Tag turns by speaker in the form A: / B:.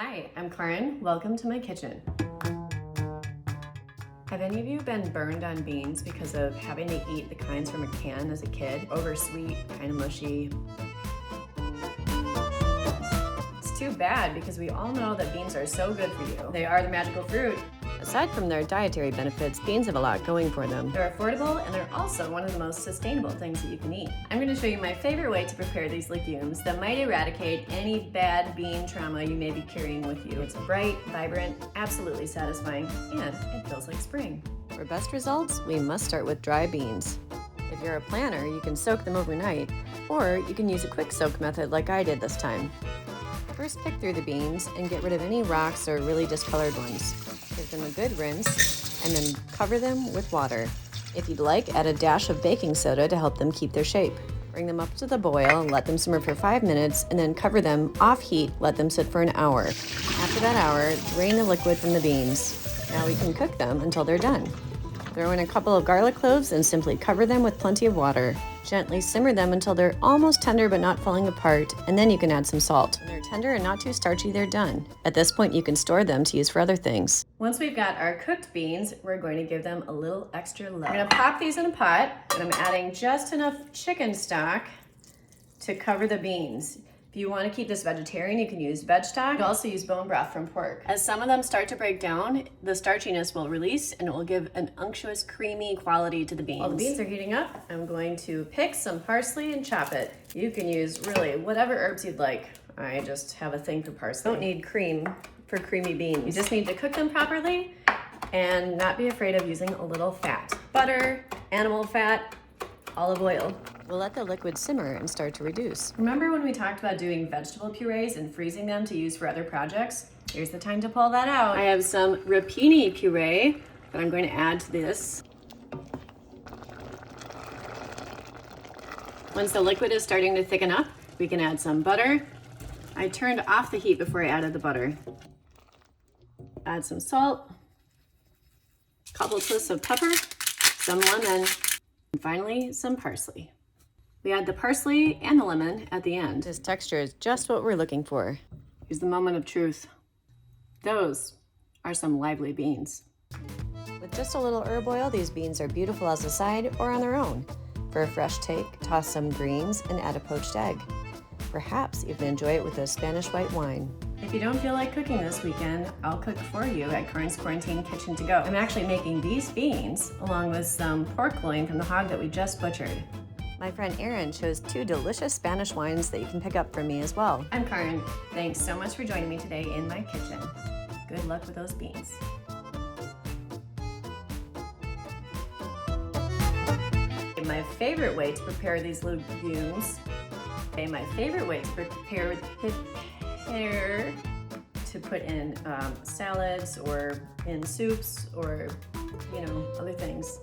A: Hi, I'm Karin. Welcome to my kitchen. Have any of you been burned on beans because of having to eat the kinds from a can as a kid? Oversweet, kind of mushy. It's too bad because we all know that beans are so good for you. They are the magical fruit. Aside from their dietary benefits, beans have a lot going for them. They're affordable and they're also one of the most sustainable things that you can eat. I'm going to show you my favorite way to prepare these legumes that might eradicate any bad bean trauma you may be carrying with you. It's bright, vibrant, absolutely satisfying, and it feels like spring. For best results, we must start with dry beans. If you're a planner, you can soak them overnight, or you can use a quick soak method like I did this time. First, pick through the beans and get rid of any rocks or really discolored ones. Give them a good rinse, and then cover them with water. If you'd like, add a dash of baking soda to help them keep their shape. Bring them up to the boil and let them simmer for 5 minutes, and then cover them off heat, let them sit for an hour. After that hour, drain the liquid from the beans. Now we can cook them until they're done. Throw in a couple of garlic cloves and simply cover them with plenty of water. Gently simmer them until they're almost tender but not falling apart, and then you can add some salt. When they're tender and not too starchy, they're done. At this point, you can store them to use for other things. Once we've got our cooked beans, we're going to give them a little extra love. I'm gonna pop these in a pot, and I'm adding just enough chicken stock to cover the beans. If you want to keep this vegetarian, you can use veg stock. You can also use bone broth from pork. As some of them start to break down, the starchiness will release and it will give an unctuous, creamy quality to the beans. While the beans are heating up, I'm going to pick some parsley and chop it. You can use really whatever herbs you'd like. I just have a thing for parsley. Don't need cream for creamy beans. You just need to cook them properly and not be afraid of using a little fat. Butter, animal fat, olive oil. We'll let the liquid simmer and start to reduce. Remember when we talked about doing vegetable purees and freezing them to use for other projects? Here's the time to pull that out. I have some rapini puree that I'm going to add to this. Once the liquid is starting to thicken up, we can add some butter. I turned off the heat before I added the butter. Add some salt, a couple twists of pepper, some lemon, and finally some parsley. We add the parsley and the lemon at the end. This texture is just what we're looking for. Here's the moment of truth. Those are some lively beans. With just a little herb oil, these beans are beautiful as a side or on their own. For a fresh take, toss some greens and add a poached egg. Perhaps even enjoy it with a Spanish white wine. If you don't feel like cooking this weekend, I'll cook for you at Karin's Quarantine Kitchen to Go. I'm actually making these beans along with some pork loin from the hog that we just butchered. My friend Erin chose 2 delicious Spanish wines that you can pick up from me as well. I'm Karin. Thanks so much for joining me today in my kitchen. Good luck with those beans. My favorite way to prepare these legumes, my favorite way to prepare to put in salads or in soups or, other things.